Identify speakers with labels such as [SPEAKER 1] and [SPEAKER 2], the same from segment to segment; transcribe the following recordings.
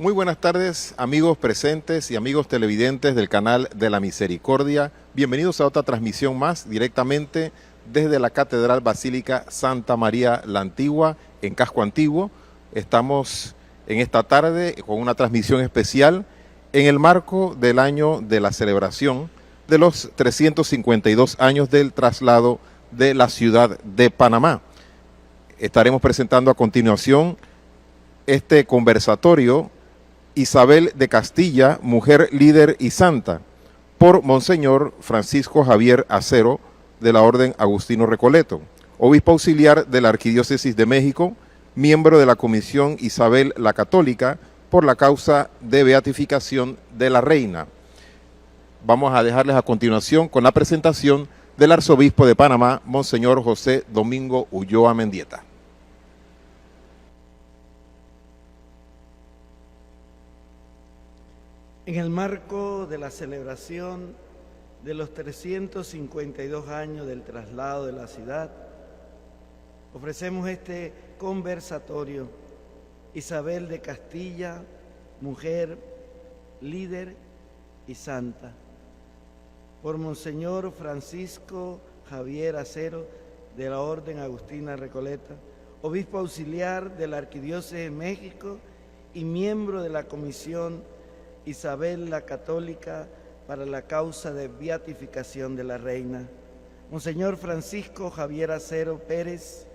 [SPEAKER 1] Muy buenas tardes, amigos presentes y amigos televidentes del canal de la Misericordia. Bienvenidos a otra transmisión más directamente desde la Catedral Basílica Santa María la Antigua en Casco Antiguo. Estamos en esta tarde con una transmisión especial en el marco del año de la celebración de los 352 años del traslado de la ciudad de Panamá. Estaremos presentando a continuación este conversatorio Isabel de Castilla, mujer líder y santa, por Monseñor Francisco Javier Acero, de la Orden Agustino Recoleto, obispo auxiliar de la Arquidiócesis de México, miembro de la Comisión Isabel la Católica, por la causa de beatificación de la reina. Vamos a dejarles a continuación con la presentación del arzobispo de Panamá, Monseñor José Domingo Ulloa Mendieta.
[SPEAKER 2] En el marco de la celebración de los 352 años del traslado de la ciudad, ofrecemos este conversatorio Isabel de Castilla, mujer, líder y santa, por Monseñor Francisco Javier Acero, de la Orden Agustina Recoleta, obispo auxiliar de la Arquidiócesis de México y miembro de la Comisión Isabel la Católica para la causa de beatificación de la reina. Monseñor Francisco Javier Acero Pérez,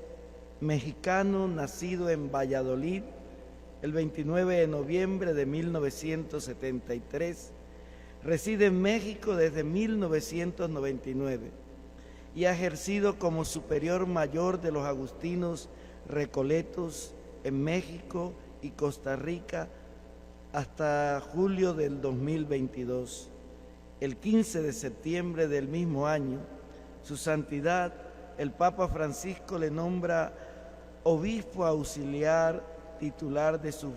[SPEAKER 2] mexicano nacido en Valladolid el 29 de noviembre de 1973, reside en México desde 1999 y ha ejercido como superior mayor de los agustinos recoletos en México y Costa Rica hasta julio del 2022. El 15 de septiembre del mismo año, Su Santidad, el Papa Francisco, le nombra obispo auxiliar titular de su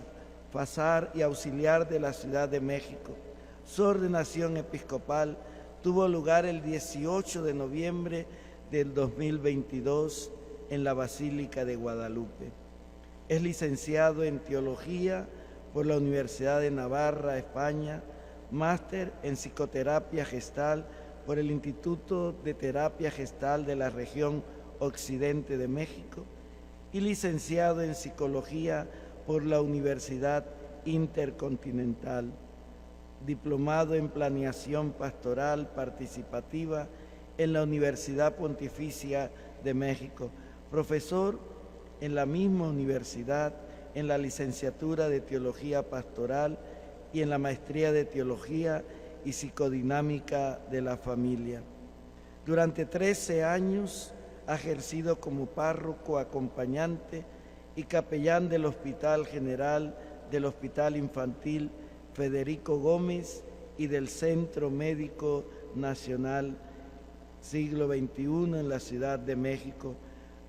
[SPEAKER 2] pasar y auxiliar de la Ciudad de México. Su ordenación episcopal tuvo lugar el 18 de noviembre del 2022 en la Basílica de Guadalupe. Es licenciado en Teología por la Universidad de Navarra, España, máster en Psicoterapia Gestal por el Instituto de Terapia Gestal de la región Occidente de México y licenciado en Psicología por la Universidad Intercontinental, diplomado en Planeación Pastoral Participativa en la Universidad Pontificia de México, profesor en la misma universidad en la licenciatura de Teología Pastoral y en la maestría de Teología y Psicodinámica de la Familia. Durante 13 años ha ejercido como párroco acompañante y capellán del Hospital General, del Hospital Infantil Federico Gómez y del Centro Médico Nacional Siglo XXI en la Ciudad de México.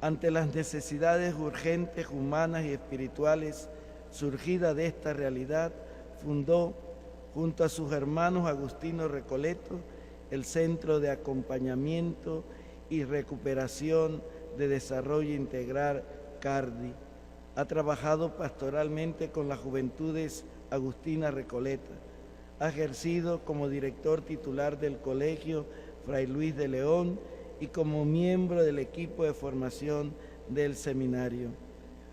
[SPEAKER 2] Ante las necesidades urgentes, humanas y espirituales surgidas de esta realidad, fundó, junto a sus hermanos Agustino Recoleto, el Centro de Acompañamiento y Recuperación de Desarrollo Integral CARDI. Ha trabajado pastoralmente con las Juventudes Agustina Recoleta. Ha ejercido como director titular del Colegio Fray Luis de León y como miembro del equipo de formación del seminario.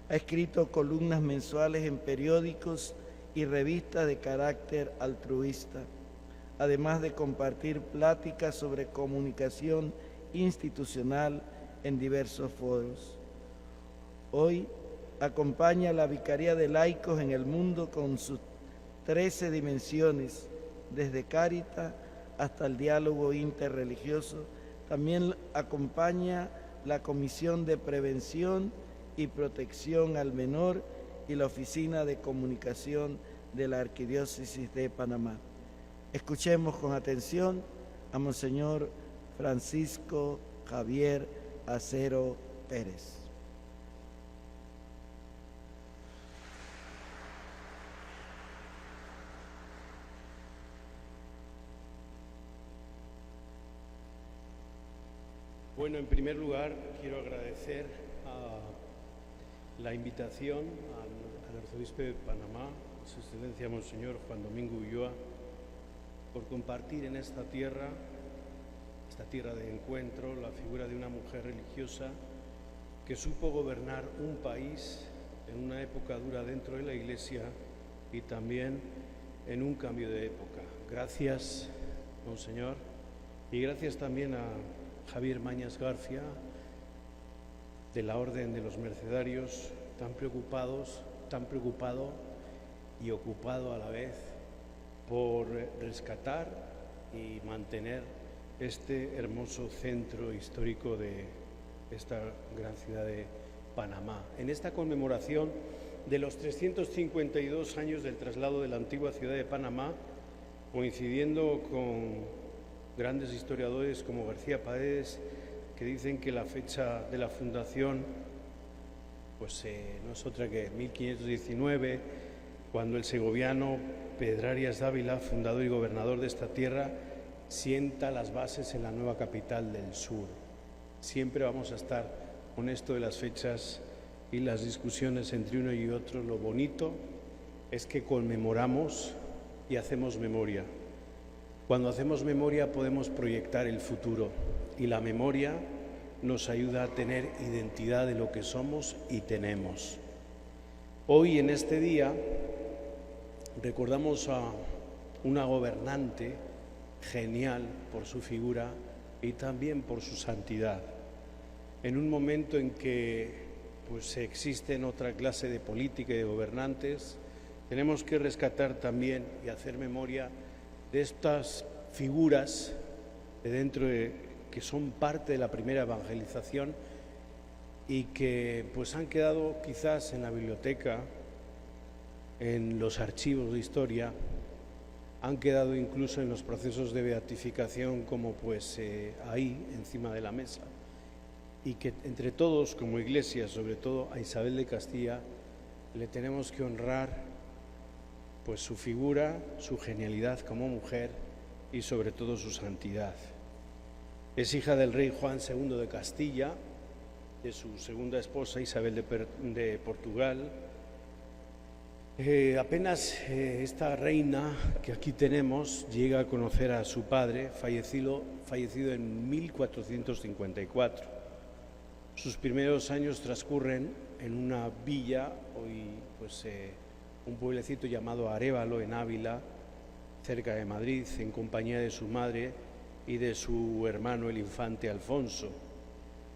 [SPEAKER 2] Ha escrito columnas mensuales en periódicos y revistas de carácter altruista, además de compartir pláticas sobre comunicación institucional en diversos foros. Hoy acompaña a la Vicaría de Laicos en el Mundo con sus 13 dimensiones, desde Cáritas hasta el diálogo interreligioso. También acompaña la Comisión de Prevención y Protección al Menor y la Oficina de Comunicación de la Arquidiócesis de Panamá. Escuchemos con atención a Monseñor Francisco Javier Acero Pérez.
[SPEAKER 3] Bueno, en primer lugar, quiero agradecer la invitación al arzobispo de Panamá, Su Excelencia Monseñor Juan Domingo Ulloa, por compartir en esta tierra de encuentro, la figura de una mujer religiosa que supo gobernar un país en una época dura dentro de la Iglesia y también en un cambio de época. Gracias, Monseñor, y gracias también a Javier Mañas García, de la Orden de los Mercedarios, tan preocupado y ocupado a la vez por rescatar y mantener este hermoso centro histórico de esta gran ciudad de Panamá. En esta conmemoración de los 352 años del traslado de la antigua ciudad de Panamá, coincidiendo con grandes historiadores como García Paredes, que dicen que la fecha de la fundación pues no es otra que 1519, cuando el segoviano Pedrarias Dávila, fundador y gobernador de esta tierra, sienta las bases en la nueva capital del sur. Siempre vamos a estar con esto de las fechas y las discusiones entre uno y otro. Lo bonito es que conmemoramos y hacemos memoria. Cuando hacemos memoria podemos proyectar el futuro y la memoria nos ayuda a tener identidad de lo que somos y tenemos. Hoy, en este día, recordamos a una gobernante genial por su figura y también por su santidad. En un momento en que pues existen otra clase de política y de gobernantes, tenemos que rescatar también y hacer memoria de estas figuras de dentro que son parte de la primera evangelización y que pues han quedado quizás en la biblioteca, en los archivos de historia, han quedado incluso en los procesos de beatificación como pues ahí encima de la mesa, y que entre todos como Iglesia, sobre todo a Isabel de Castilla, le tenemos que honrar pues su figura, su genialidad como mujer y sobre todo su santidad. Es hija del rey Juan II de Castilla, de su segunda esposa Isabel de Portugal. Apenas esta reina que aquí tenemos llega a conocer a su padre, fallecido en 1454. Sus primeros años transcurren en una villa, hoy pues un pueblecito llamado Arévalo, en Ávila, cerca de Madrid, en compañía de su madre y de su hermano el infante Alfonso.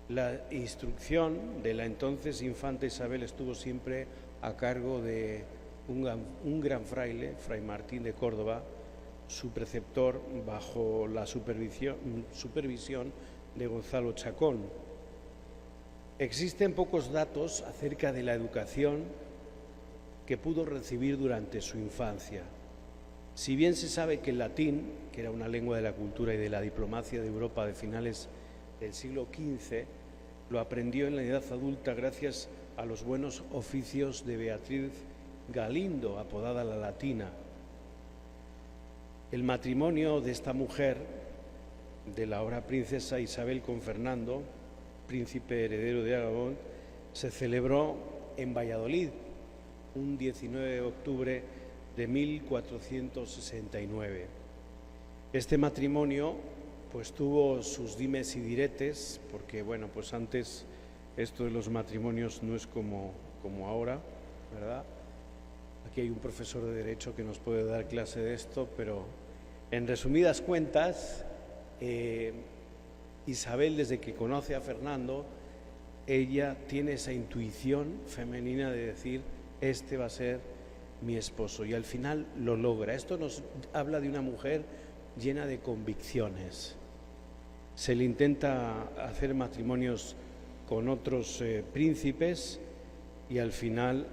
[SPEAKER 3] La instrucción de la entonces infanta Isabel estuvo siempre a cargo de un gran fraile, Fray Martín de Córdoba, su preceptor, bajo la supervisión de Gonzalo Chacón. Existen pocos datos acerca de la educación que pudo recibir durante su infancia. Si bien se sabe que el latín, que era una lengua de la cultura y de la diplomacia de Europa de finales del siglo XV, lo aprendió en la edad adulta gracias a los buenos oficios de Beatriz Galindo, apodada la Latina. El matrimonio de esta mujer, de la ahora princesa Isabel con Fernando, príncipe heredero de Aragón, se celebró en Valladolid, un 19 de octubre de 1469. Este matrimonio pues tuvo sus dimes y diretes, porque bueno, pues antes esto de los matrimonios no es como ahora, ¿verdad? Aquí hay un profesor de Derecho que nos puede dar clase de esto, pero en resumidas cuentas, Isabel, desde que conoce a Fernando, ella tiene esa intuición femenina de decir, este va a ser mi esposo, y al final lo logra. Esto nos habla de una mujer llena de convicciones. Se le intenta hacer matrimonios con otros príncipes y al final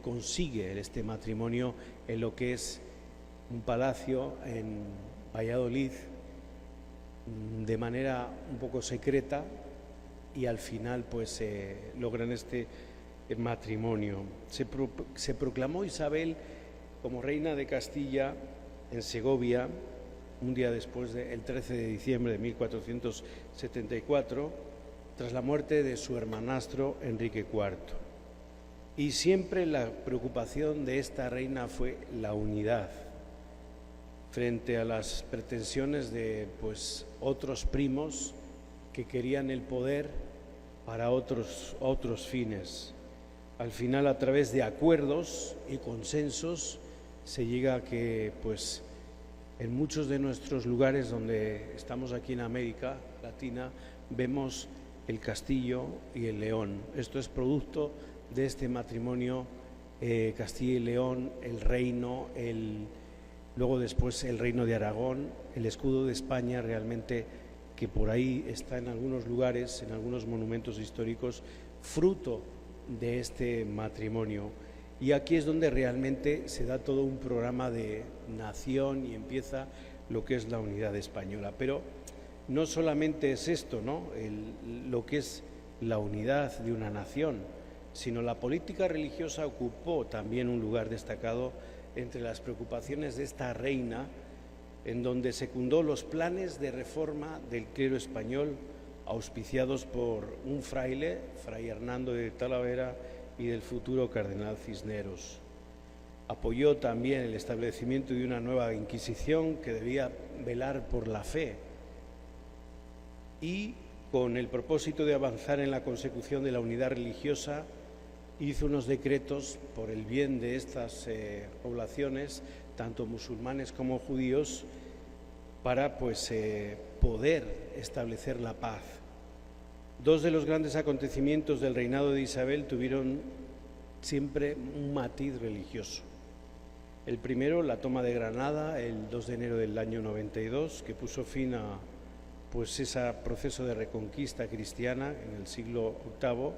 [SPEAKER 3] consigue este matrimonio en lo que es un palacio en Valladolid, de manera un poco secreta, y al final pues logran este matrimonio. Se proclamó Isabel como reina de Castilla en Segovia un día después del 13 de diciembre de 1474, tras la muerte de su hermanastro Enrique IV. Y siempre la preocupación de esta reina fue la unidad frente a las pretensiones de otros primos que querían el poder para otros fines. Al final, a través de acuerdos y consensos, se llega a que en muchos de nuestros lugares donde estamos aquí en América Latina vemos el castillo y el león. Esto es producto de este matrimonio Castilla y León, el reino, luego después el reino de Aragón, el escudo de España realmente, que por ahí está en algunos lugares, en algunos monumentos históricos, fruto de este matrimonio. Y aquí es donde realmente se da todo un programa de nación y empieza lo que es la unidad española. Pero no solamente es esto, ¿no? Lo que es la unidad de una nación, sino la política religiosa ocupó también un lugar destacado entre las preocupaciones de esta reina, en donde secundó los planes de reforma del clero español auspiciados por un fraile, Fray Hernando de Talavera, y del futuro cardenal Cisneros. Apoyó también el establecimiento de una nueva Inquisición que debía velar por la fe, y con el propósito de avanzar en la consecución de la unidad religiosa, hizo unos decretos por el bien de estas poblaciones, tanto musulmanes como judíos, para poder establecer la paz. Dos de los grandes acontecimientos del reinado de Isabel tuvieron siempre un matiz religioso. El primero, la toma de Granada, el 2 de enero del año 92, que puso fin a ese proceso de reconquista cristiana en el siglo VIII,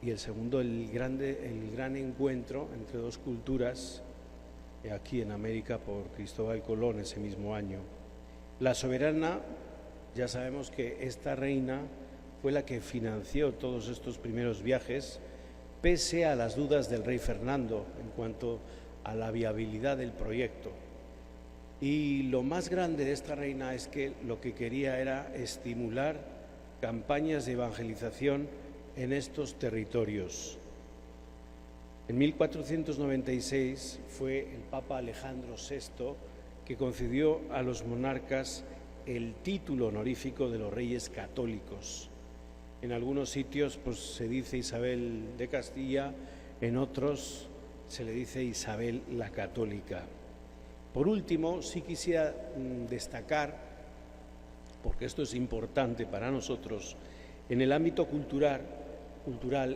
[SPEAKER 3] y el segundo, el gran encuentro entre dos culturas aquí en América por Cristóbal Colón ese mismo año. La soberana, ya sabemos que esta reina fue la que financió todos estos primeros viajes, pese a las dudas del rey Fernando en cuanto a la viabilidad del proyecto. Y lo más grande de esta reina es que lo que quería era estimular campañas de evangelización en estos territorios. En 1496 fue el Papa Alejandro VI que concedió a los monarcas el título honorífico de los reyes católicos. En algunos sitios se dice Isabel de Castilla, en otros se le dice Isabel la Católica. Por último, sí quisiera destacar, porque esto es importante para nosotros, en el ámbito cultural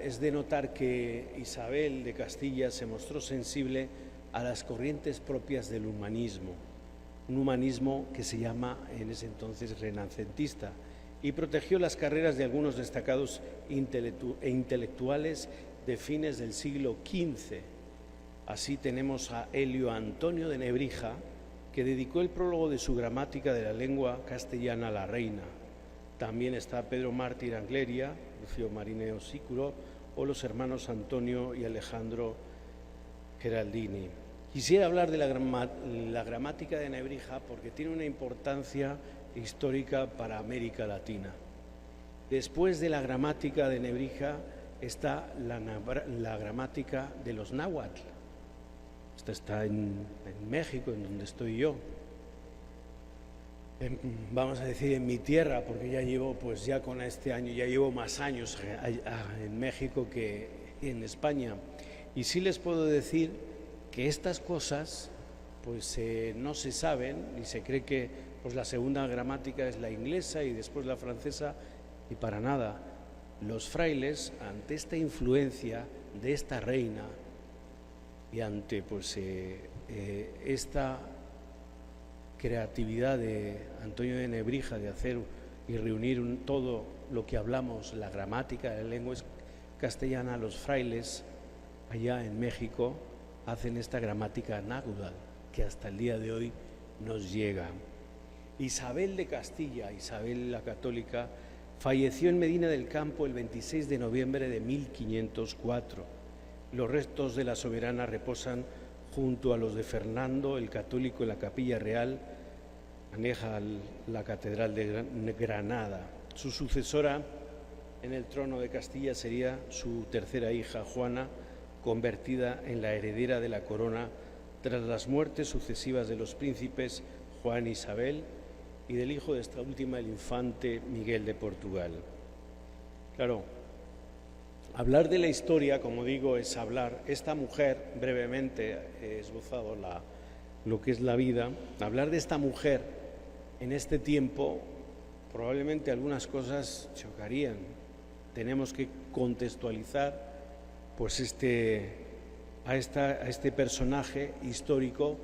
[SPEAKER 3] es de notar que Isabel de Castilla se mostró sensible a las corrientes propias del humanismo, un humanismo que se llama en ese entonces renacentista, y protegió las carreras de algunos destacados intelectuales de fines del siglo XV. Así tenemos a Elio Antonio de Nebrija, que dedicó el prólogo de su gramática de la lengua castellana a la reina. También está Pedro Mártir Angleria, Lucio Marineo Sicuro, o los hermanos Antonio y Alejandro Geraldini. Quisiera hablar de la gramática de Nebrija porque tiene una importancia histórica para América Latina. Después de la gramática de Nebrija está la gramática de los náhuatl. Esta está en México, en donde estoy yo. Vamos a decir en mi tierra, porque ya llevo, ya con este año, ya llevo más años en México que en España. Y sí les puedo decir que estas cosas no se saben y se cree que la segunda gramática es la inglesa y después la francesa, y para nada. Los frailes, ante esta influencia de esta reina y ante esta creatividad de Antonio de Nebrija de hacer y reunir todo lo que hablamos, la gramática de la lengua castellana, los frailes allá en México hacen esta gramática náhuatl que hasta el día de hoy nos llega. Isabel de Castilla, Isabel la Católica, falleció en Medina del Campo el 26 de noviembre de 1504. Los restos de la soberana reposan junto a los de Fernando el Católico en la Capilla Real, aneja a la Catedral de Granada. Su sucesora en el trono de Castilla sería su tercera hija, Juana, convertida en la heredera de la corona tras las muertes sucesivas de los príncipes Juan e Isabel y del hijo de esta última, el infante Miguel de Portugal. Claro, hablar de la historia, como digo, es hablar. Esta mujer, brevemente he esbozado lo que es la vida. Hablar de esta mujer en este tiempo, probablemente algunas cosas chocarían. Tenemos que contextualizar pues a este personaje histórico,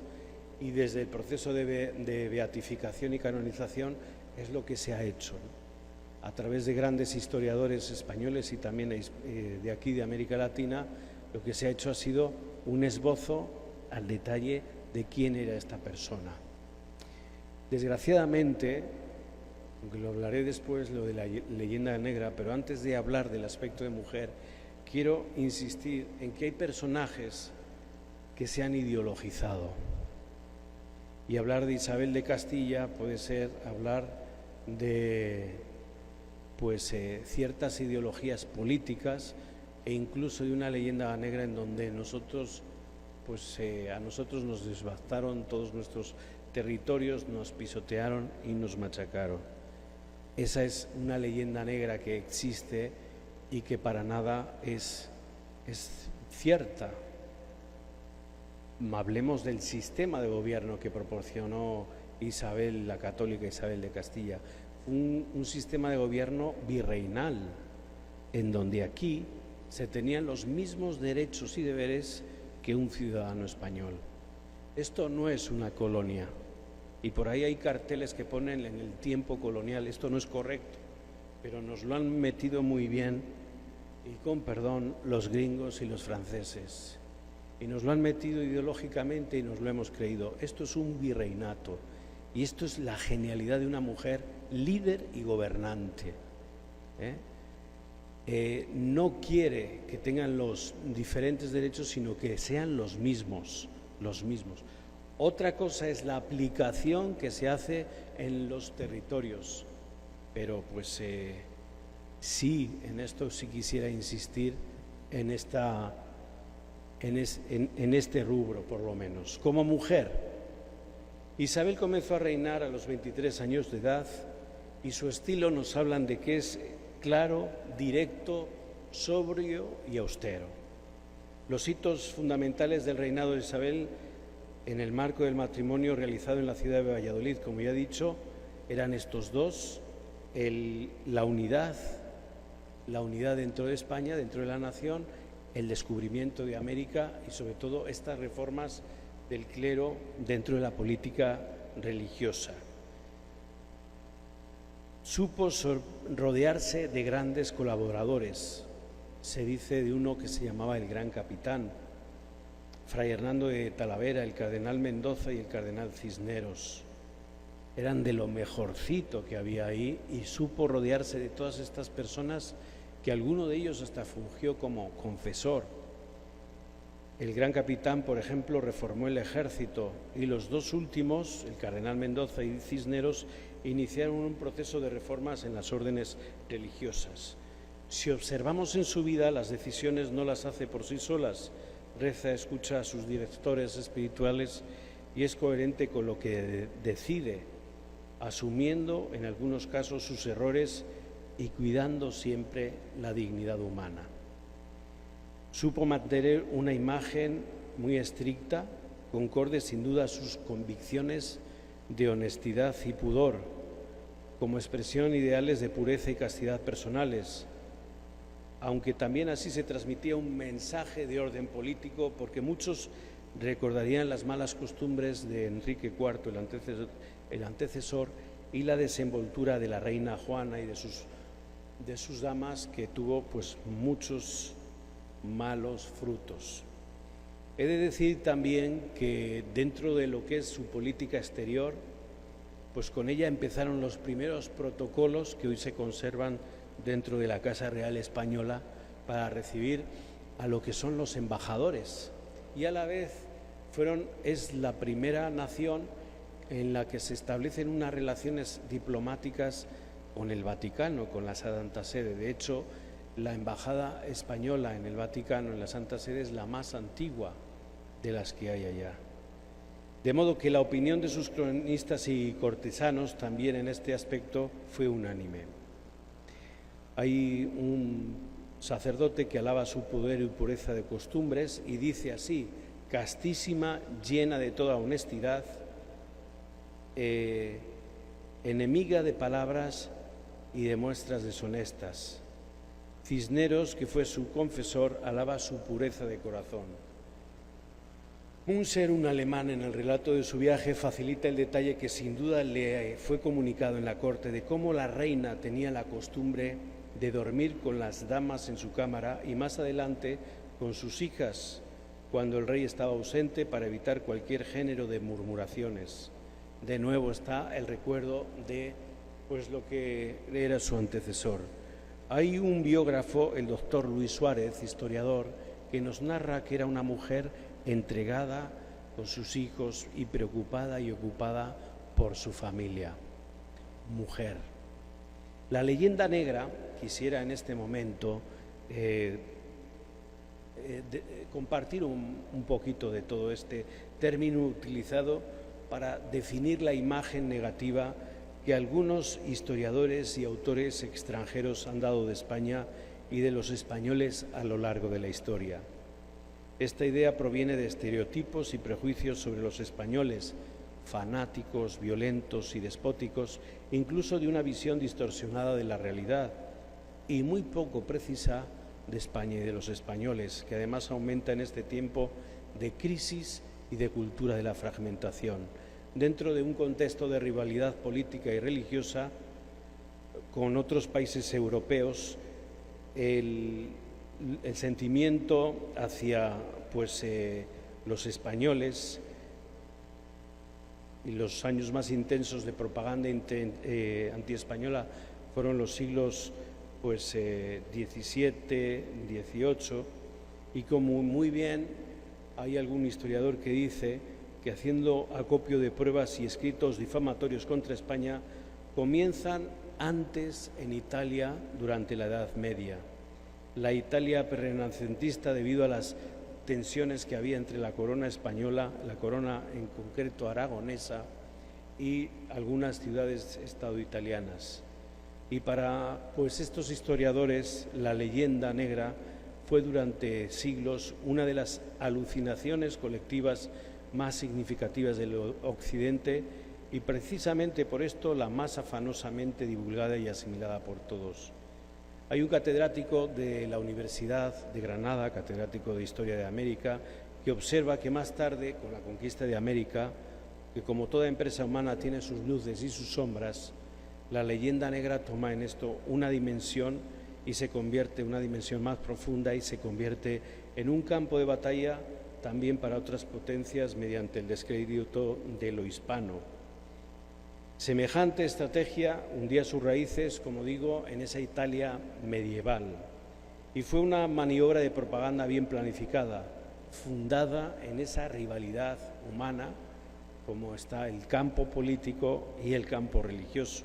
[SPEAKER 3] y desde el proceso de beatificación y canonización es lo que se ha hecho, ¿no? A través de grandes historiadores españoles y también de aquí de América Latina, lo que se ha hecho ha sido un esbozo al detalle de quién era esta persona. Desgraciadamente, aunque lo hablaré después, lo de la leyenda negra, pero antes de hablar del aspecto de mujer, quiero insistir en que hay personajes que se han ideologizado. Y hablar de Isabel de Castilla puede ser hablar de ciertas ideologías políticas e incluso de una leyenda negra en donde a nosotros nos devastaron todos nuestros territorios, nos pisotearon y nos machacaron. Esa es una leyenda negra que existe y que para nada es cierta. Hablemos del sistema de gobierno que proporcionó Isabel, la católica Isabel de Castilla, un sistema de gobierno virreinal, en donde aquí se tenían los mismos derechos y deberes que un ciudadano español. Esto no es una colonia, y por ahí hay carteles que ponen en el tiempo colonial. Esto no es correcto, pero nos lo han metido muy bien, y con perdón, los gringos y los franceses. Y nos lo han metido ideológicamente y nos lo hemos creído. Esto es un virreinato, y esto es la genialidad de una mujer líder y gobernante. No quiere que tengan los diferentes derechos, sino que sean los mismos. Otra cosa es la aplicación que se hace en los territorios, pero sí, en esto sí quisiera insistir en este rubro, por lo menos. Como mujer, Isabel comenzó a reinar a los 23 años de edad, y su estilo nos hablan de que es claro, directo, sobrio y austero. Los hitos fundamentales del reinado de Isabel en el marco del matrimonio realizado en la ciudad de Valladolid, como ya he dicho, eran estos dos: la unidad dentro de España, dentro de la nación, el descubrimiento de América y sobre todo estas reformas del clero dentro de la política religiosa. Supo rodearse de grandes colaboradores. Se dice de uno que se llamaba el Gran Capitán, Fray Hernando de Talavera, el cardenal Mendoza y el cardenal Cisneros. Eran de lo mejorcito que había ahí, y supo rodearse de todas estas personas, que alguno de ellos hasta fungió como confesor. El Gran Capitán, por ejemplo, reformó el ejército, y los dos últimos, el cardenal Mendoza y Cisneros, iniciaron un proceso de reformas en las órdenes religiosas. Si observamos en su vida, las decisiones no las hace por sí solas, reza, escucha a sus directores espirituales y es coherente con lo que decide, asumiendo en algunos casos sus errores y cuidando siempre la dignidad humana. Supo mantener una imagen muy estricta, concorde sin duda a sus convicciones de honestidad y pudor, como expresión ideales de pureza y castidad personales, aunque también así se transmitía un mensaje de orden político, porque muchos recordarían las malas costumbres de Enrique IV, el antecesor, y la desenvoltura de la reina Juana y de sus damas, que tuvo muchos malos frutos. He de decir también que dentro de lo que es su política exterior, con ella empezaron los primeros protocolos que hoy se conservan dentro de la Casa Real Española para recibir a lo que son los embajadores, y a la vez es la primera nación en la que se establecen unas relaciones diplomáticas con el Vaticano, con la Santa Sede. De hecho, La embajada española en el Vaticano, en la Santa Sede, es la más antigua de las que hay allá. De modo que la opinión de sus cronistas y cortesanos también en este aspecto fue unánime. Hay un sacerdote que alaba su poder y pureza de costumbres y dice así: castísima, llena de toda honestidad, enemiga de palabras y de muestras deshonestas. Cisneros, que fue su confesor, alaba su pureza de corazón. Un alemán, en el relato de su viaje facilita el detalle que sin duda le fue comunicado en la corte de cómo la reina tenía la costumbre de dormir con las damas en su cámara y más adelante con sus hijas cuando el rey estaba ausente para evitar cualquier género de murmuraciones. De nuevo está el recuerdo de lo que era su antecesor. Hay un biógrafo, el doctor Luis Suárez, historiador, que nos narra que era una mujer entregada con sus hijos y preocupada y ocupada por su familia. Mujer. La leyenda negra, quisiera en este momento compartir un poquito de todo este término utilizado para definir la imagen negativa que algunos historiadores y autores extranjeros han dado de España y de los españoles a lo largo de la historia. Esta idea proviene de estereotipos y prejuicios sobre los españoles, fanáticos, violentos y despóticos, incluso de una visión distorsionada de la realidad y muy poco precisa de España y de los españoles, que además aumenta en este tiempo de crisis y de cultura de la fragmentación, dentro de un contexto de rivalidad política y religiosa con otros países europeos. El sentimiento hacia los españoles y los años más intensos de propaganda antiespañola fueron los siglos XVII, XVIII, y como muy bien hay algún historiador que dice que haciendo acopio de pruebas y escritos difamatorios contra España comienzan antes en Italia durante la Edad Media. La Italia prerrenacentista, debido a las tensiones que había entre la corona española, la corona en concreto aragonesa y algunas ciudades estado-italianas. Y para estos historiadores la leyenda negra fue durante siglos una de las alucinaciones colectivas más significativas del Occidente y precisamente por esto la más afanosamente divulgada y asimilada por todos. Hay un catedrático de la Universidad de Granada, catedrático de Historia de América, que observa que más tarde, con la conquista de América, que como toda empresa humana tiene sus luces y sus sombras, la leyenda negra toma en esto una dimensión y se convierte en una dimensión más profunda y se convierte en un campo de batalla también para otras potencias mediante el descrédito de lo hispano. Semejante estrategia hundía sus raíces, como digo, en esa Italia medieval y fue una maniobra de propaganda bien planificada, fundada en esa rivalidad humana como está el campo político y el campo religioso.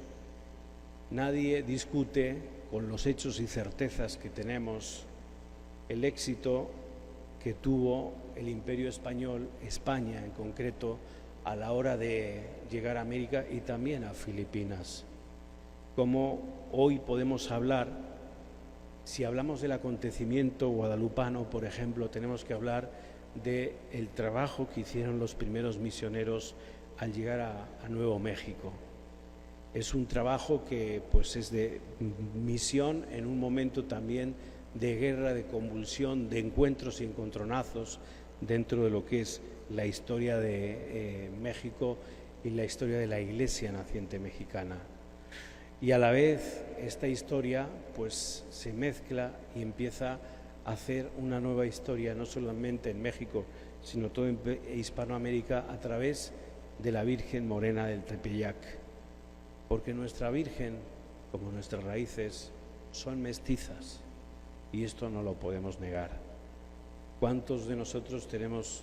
[SPEAKER 3] Nadie discute con los hechos y certezas que tenemos el éxito que tuvo el Imperio Español, España en concreto, a la hora de llegar a América y también a Filipinas. Como hoy podemos hablar, si hablamos del acontecimiento guadalupano, por ejemplo, tenemos que hablar del trabajo que hicieron los primeros misioneros al llegar a Nuevo México. Es un trabajo que es de misión en un momento también de guerra, de convulsión, de encuentros y encontronazos dentro de lo que es la historia de México y la historia de la Iglesia naciente mexicana. Y a la vez esta historia se mezcla y empieza a hacer una nueva historia, no solamente en México, sino todo en Hispanoamérica, a través de la Virgen Morena del Tepeyac. Porque nuestra Virgen, como nuestras raíces, son mestizas y esto no lo podemos negar. ¿Cuántos de nosotros tenemos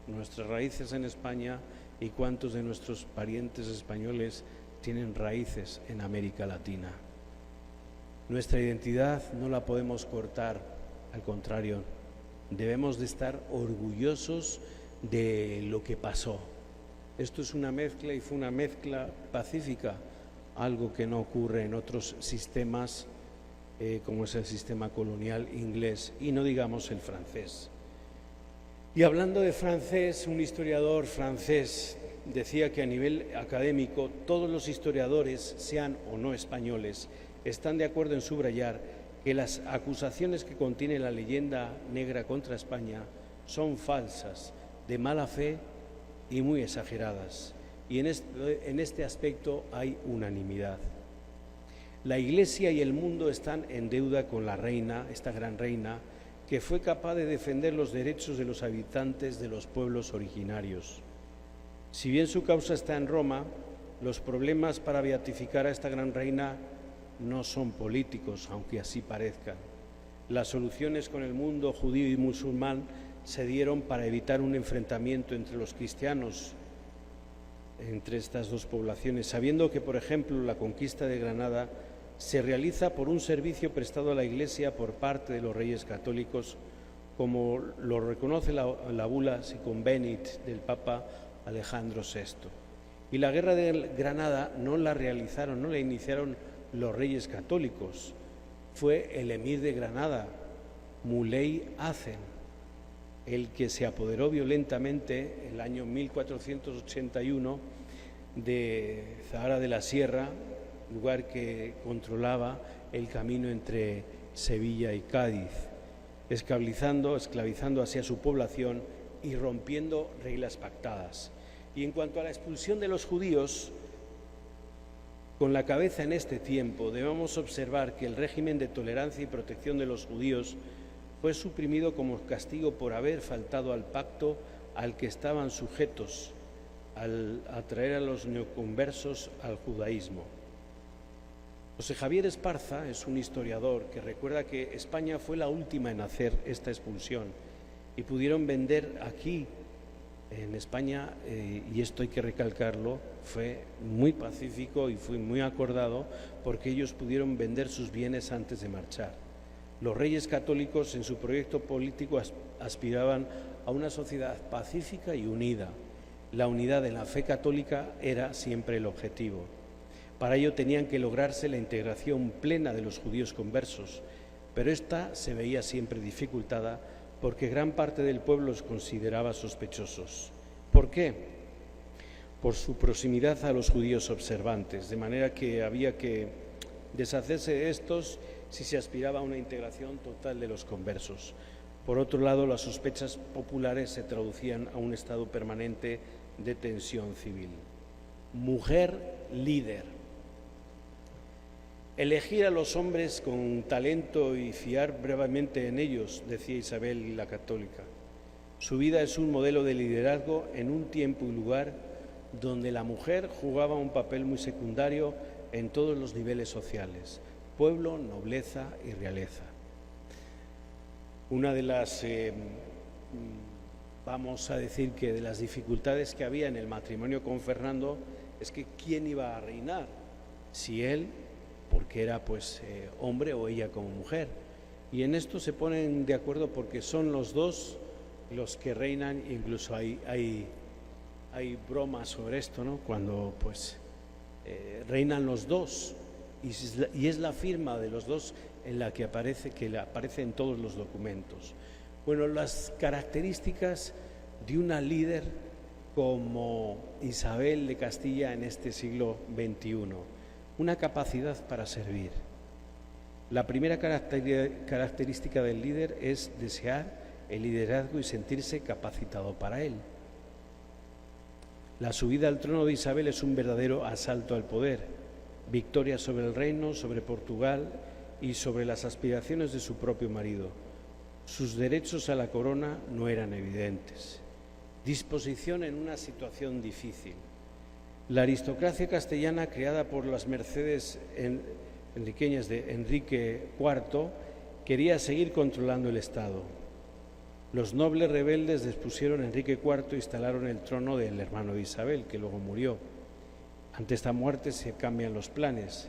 [SPEAKER 3] nuestras raíces en España y cuántos de nuestros parientes españoles tienen raíces en América Latina? Nuestra identidad no la podemos cortar, al contrario, debemos de estar orgullosos de lo que pasó. Esto es una mezcla y fue una mezcla pacífica, algo que no ocurre en otros sistemas como es el sistema colonial inglés y no digamos el francés. Y hablando de francés, un historiador francés decía que a nivel académico todos los historiadores, sean o no españoles, están de acuerdo en subrayar que las acusaciones que contiene la leyenda negra contra España son falsas, de mala fe y muy exageradas. Y en este aspecto hay unanimidad. La Iglesia y el mundo están en deuda con la reina, esta gran reina, que fue capaz de defender los derechos de los habitantes de los pueblos originarios. Si bien su causa está en Roma, los problemas para beatificar a esta gran reina no son políticos, aunque así parezcan. Las soluciones con el mundo judío y musulmán se dieron para evitar un enfrentamiento entre los cristianos, entre estas dos poblaciones, sabiendo que, por ejemplo, la conquista de Granada se realiza por un servicio prestado a la Iglesia por parte de los reyes católicos, como lo reconoce la bula Siconvenit del Papa Alejandro VI. Y la guerra de Granada no la iniciaron los reyes católicos, fue el emir de Granada, Muley Hazen, el que se apoderó violentamente el año 1481 de Zahara de la Sierra, lugar que controlaba el camino entre Sevilla y Cádiz, esclavizando así a su población y rompiendo reglas pactadas. Y en cuanto a la expulsión de los judíos, con la cabeza en este tiempo, debemos observar que el régimen de tolerancia y protección de los judíos fue suprimido como castigo por haber faltado al pacto al que estaban sujetos al atraer a los neoconversos al judaísmo. José Javier Esparza es un historiador que recuerda que España fue la última en hacer esta expulsión y pudieron vender aquí en España, y esto hay que recalcarlo, fue muy pacífico y fue muy acordado porque ellos pudieron vender sus bienes antes de marchar. Los reyes católicos en su proyecto político aspiraban a una sociedad pacífica y unida. La unidad en la fe católica era siempre el objetivo. Para ello tenían que lograrse la integración plena de los judíos conversos, pero esta se veía siempre dificultada porque gran parte del pueblo los consideraba sospechosos. ¿Por qué? Por su proximidad a los judíos observantes, de manera que había que deshacerse de estos si se aspiraba a una integración total de los conversos. Por otro lado, las sospechas populares se traducían a un estado permanente de tensión civil. Mujer líder. Elegir a los hombres con talento y fiar brevemente en ellos, decía Isabel la Católica. Su vida es un modelo de liderazgo en un tiempo y lugar donde la mujer jugaba un papel muy secundario en todos los niveles sociales, pueblo, nobleza y realeza. Una de las, vamos a decir que de las dificultades que había en el matrimonio con Fernando es que ¿quién iba a reinar? Si él, porque era pues hombre, o ella como mujer. Y en esto se ponen de acuerdo porque son los dos los que reinan, incluso hay bromas sobre esto, ¿no? Cuando pues reinan los dos y es la firma de los dos en la que aparece en todos los documentos. Bueno, las características de una líder como Isabel de Castilla en este siglo XXI. Una capacidad para servir. La primera característica del líder es desear el liderazgo y sentirse capacitado para él. La subida al trono de Isabel es un verdadero asalto al poder, victoria sobre el reino, sobre Portugal y sobre las aspiraciones de su propio marido. Sus derechos a la corona no eran evidentes. Disposición en una situación difícil. La aristocracia castellana, creada por las mercedes enriqueñas de Enrique IV, quería seguir controlando el Estado. Los nobles rebeldes depusieron a Enrique IV e instalaron el trono del hermano de Isabel, que luego murió. Ante esta muerte se cambian los planes.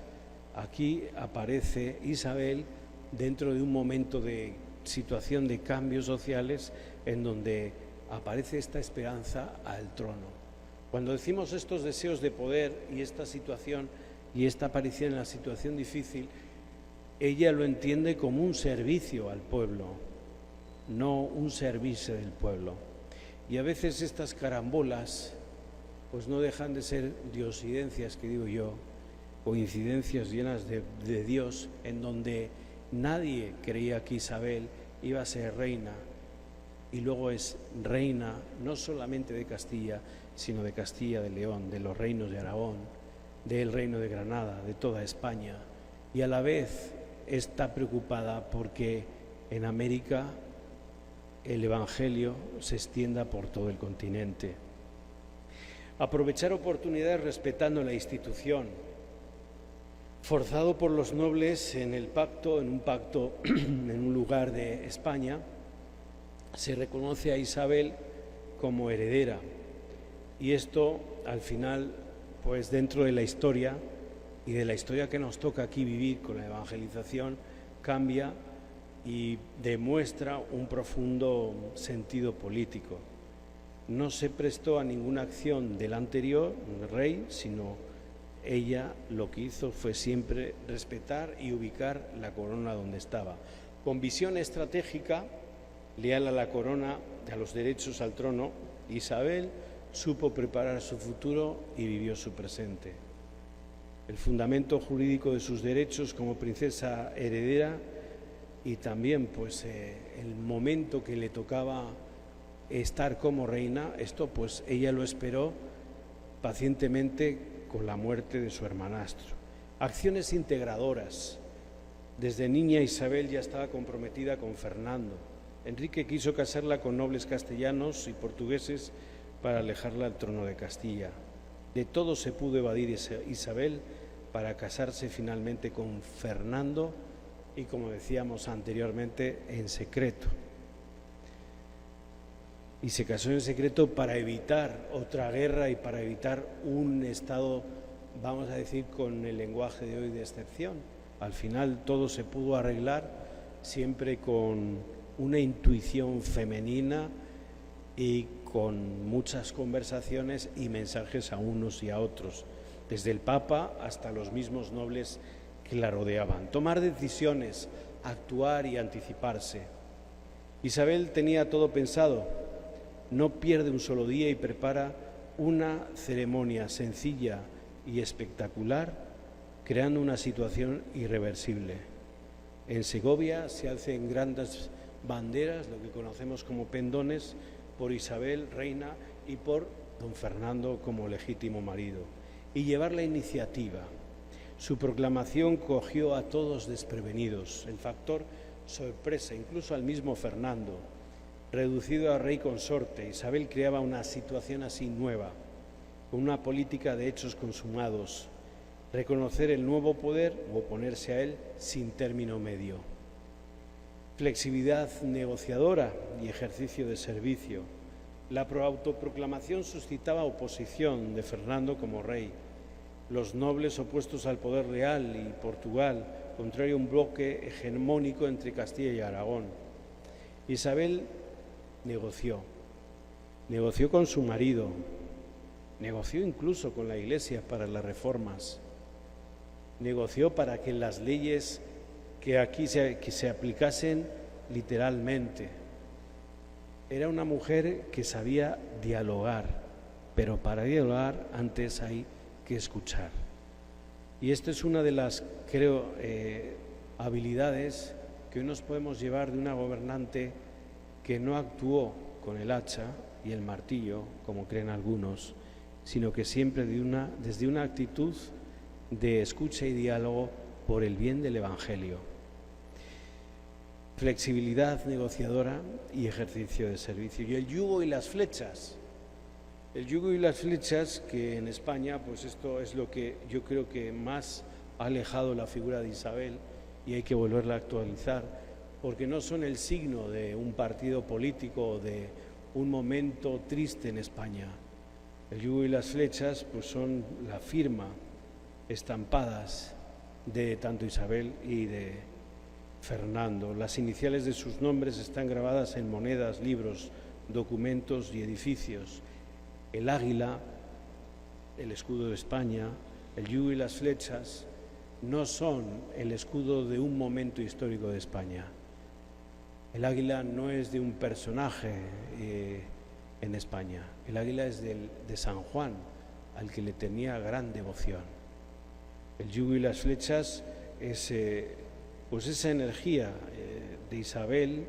[SPEAKER 3] Aquí aparece Isabel dentro de un momento de situación de cambios sociales en donde aparece esta esperanza al trono. Cuando decimos estos deseos de poder y esta situación y esta aparición en la situación difícil, ella lo entiende como un servicio al pueblo, no un servirse del pueblo. Y a veces estas carambolas pues no dejan de ser diosidencias, que digo yo, coincidencias llenas de Dios, en donde nadie creía que Isabel iba a ser reina, y luego es reina no solamente de Castilla, sino de Castilla, de León, de los reinos de Aragón, del reino de Granada, de toda España, y a la vez está preocupada porque en América el Evangelio se extienda por todo el continente. Aprovechar oportunidades respetando la institución, forzado por los nobles en un pacto en un lugar de España, se reconoce a Isabel como heredera, y esto al final, pues dentro de la historia y de la historia que nos toca aquí vivir con la evangelización, cambia y demuestra un profundo sentido político. No se prestó a ninguna acción del anterior rey, sino ella lo que hizo fue siempre respetar y ubicar la corona donde estaba. Con visión estratégica, leal a la corona, a los derechos al trono, Isabel supo preparar su futuro y vivió su presente. El fundamento jurídico de sus derechos como princesa heredera y también pues el momento que le tocaba estar como reina, esto pues ella lo esperó pacientemente con la muerte de su hermanastro. Acciones integradoras. Desde niña Isabel ya estaba comprometida con Fernando. Enrique quiso casarla con nobles castellanos y portugueses para alejarla del trono de Castilla. De todo se pudo evadir Isabel para casarse finalmente con Fernando y, como decíamos anteriormente, en secreto. Y se casó en secreto para evitar otra guerra y para evitar un estado, vamos a decir con el lenguaje de hoy, de excepción. Al final todo se pudo arreglar siempre con una intuición femenina y con muchas conversaciones y mensajes a unos y a otros, desde el Papa hasta los mismos nobles que la rodeaban. Tomar decisiones, actuar y anticiparse. Isabel tenía todo pensado, no pierde un solo día y prepara una ceremonia sencilla y espectacular, creando una situación irreversible. En Segovia se hacen grandes banderas, lo que conocemos como pendones, por Isabel, reina, y por don Fernando como legítimo marido, y llevar la iniciativa. Su proclamación cogió a todos desprevenidos, el factor sorpresa, incluso al mismo Fernando. Reducido a rey consorte, Isabel creaba una situación así nueva, con una política de hechos consumados, reconocer el nuevo poder o oponerse a él sin término medio. Flexibilidad negociadora y ejercicio de servicio. La autoproclamación suscitaba oposición de Fernando como rey. Los nobles opuestos al poder real y Portugal, contrario a un bloque hegemónico entre Castilla y Aragón. Isabel negoció con su marido, negoció incluso con la Iglesia para las reformas, negoció para que las leyes que aquí se aplicasen literalmente. Era una mujer que sabía dialogar, pero para dialogar antes hay que escuchar. Y esta es una de las, creo, habilidades que hoy nos podemos llevar de una gobernante que no actuó con el hacha y el martillo, como creen algunos, sino que siempre desde una actitud de escucha y diálogo por el bien del Evangelio. Flexibilidad negociadora y ejercicio de servicio. Y el yugo y las flechas. El yugo y las flechas, que en España, pues esto es lo que yo creo que más ha alejado la figura de Isabel y hay que volverla a actualizar, porque no son el signo de un partido político o de un momento triste en España. El yugo y las flechas pues son la firma, estampadas de tanto Isabel y de Fernando. Las iniciales de sus nombres están grabadas en monedas, libros, documentos y edificios. El águila, el escudo de España, el yugo y las flechas no son el escudo de un momento histórico de España. El águila no es de un personaje en España. El águila es de San Juan, al que le tenía gran devoción. El yugo y las flechas es pues esa energía de Isabel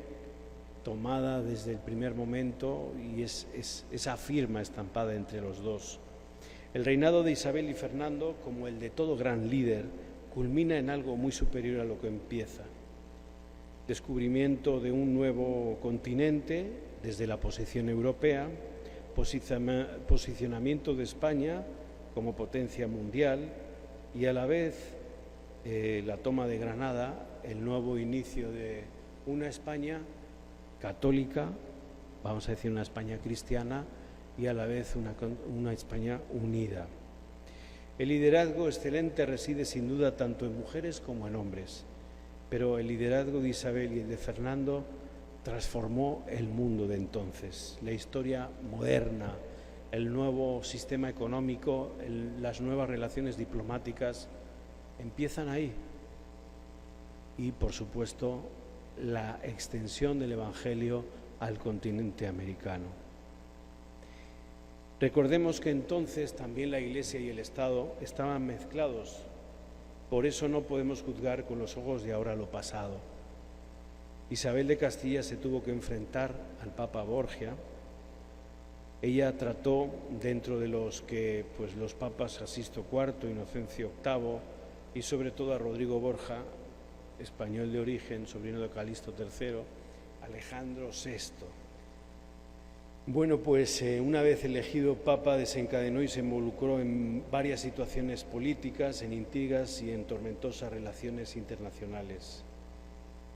[SPEAKER 3] tomada desde el primer momento, y es esa firma estampada entre los dos. El reinado de Isabel y Fernando, como el de todo gran líder, culmina en algo muy superior a lo que empieza. Descubrimiento de un nuevo continente desde la posición europea, posicionamiento de España como potencia mundial y a la vez la toma de Granada, el nuevo inicio de una España católica, vamos a decir una España cristiana, y a la vez una España unida. El liderazgo excelente reside sin duda tanto en mujeres como en hombres, pero el liderazgo de Isabel y el de Fernando transformó el mundo de entonces, la historia moderna, el nuevo sistema económico, las nuevas relaciones diplomáticas empiezan ahí. Y, por supuesto, la extensión del Evangelio al continente americano. Recordemos que entonces también la Iglesia y el Estado estaban mezclados. Por eso no podemos juzgar con los ojos de ahora lo pasado. Isabel de Castilla se tuvo que enfrentar al Papa Borgia. Ella trató, dentro de los que los papas Asisto IV, Inocencio VIII y sobre todo a Rodrigo Borja, español de origen, sobrino de Calixto III, Alejandro VI. Bueno, pues una vez elegido Papa desencadenó y se involucró en varias situaciones políticas, en intrigas y en tormentosas relaciones internacionales.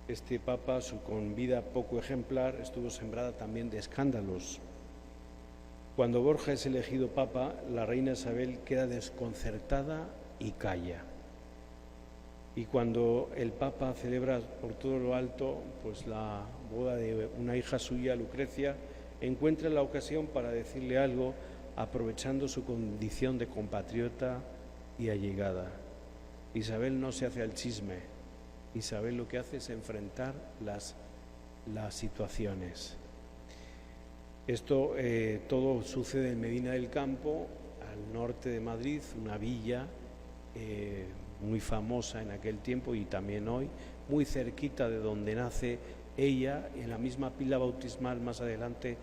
[SPEAKER 3] Este Papa, con vida poco ejemplar, estuvo sembrada también de escándalos. Cuando Borja es elegido Papa, la reina Isabel queda desconcertada y calla. Y cuando el Papa celebra por todo lo alto la boda de una hija suya, Lucrecia, encuentra la ocasión para decirle algo, aprovechando su condición de compatriota y allegada. Isabel no se hace al chisme. Isabel lo que hace es enfrentar las situaciones. Esto todo sucede en Medina del Campo, al norte de Madrid, una villa muy famosa en aquel tiempo y también hoy, muy cerquita de donde nace ella. En la misma pila bautismal más adelante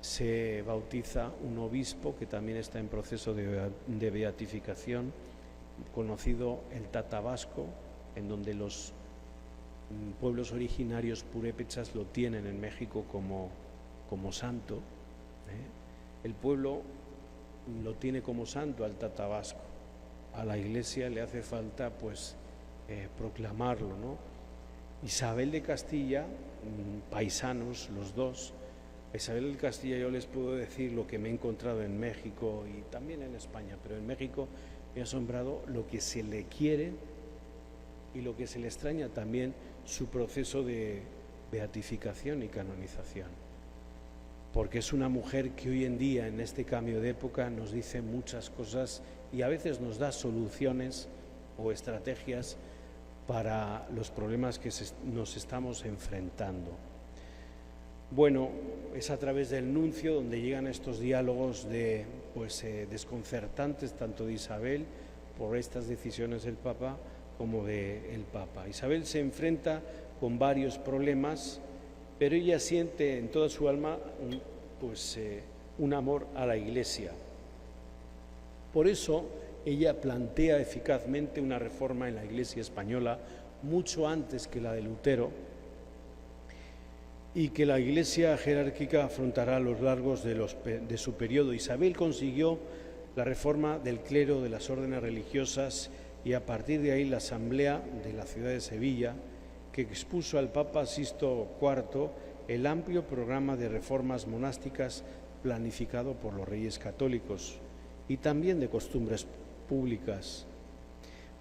[SPEAKER 3] se bautiza un obispo que también está en proceso de beatificación, conocido el Tatabasco, en donde los pueblos originarios purépechas lo tienen en México como santo. El pueblo lo tiene como santo al Tatabasco. A la Iglesia le hace falta proclamarlo, ¿no? Isabel de Castilla, paisanos los dos. Isabel de Castilla, yo les puedo decir lo que me he encontrado en México y también en España, pero en México me ha asombrado lo que se le quiere y lo que se le extraña también su proceso de beatificación y canonización. Porque es una mujer que hoy en día, en este cambio de época, nos dice muchas cosas y a veces nos da soluciones o estrategias para los problemas que nos estamos enfrentando. Bueno, es a través del nuncio donde llegan estos diálogos desconcertantes, tanto de Isabel por estas decisiones del Papa como del Papa. Isabel se enfrenta con varios problemas, pero ella siente en toda su alma un amor a la Iglesia. Por eso ella plantea eficazmente una reforma en la Iglesia española mucho antes que la de Lutero, y que la Iglesia jerárquica afrontará a lo largo de su periodo. Isabel consiguió la reforma del clero, de las órdenes religiosas, y a partir de ahí la Asamblea de la ciudad de Sevilla, que expuso al Papa Sisto IV el amplio programa de reformas monásticas planificado por los reyes católicos y también de costumbres públicas.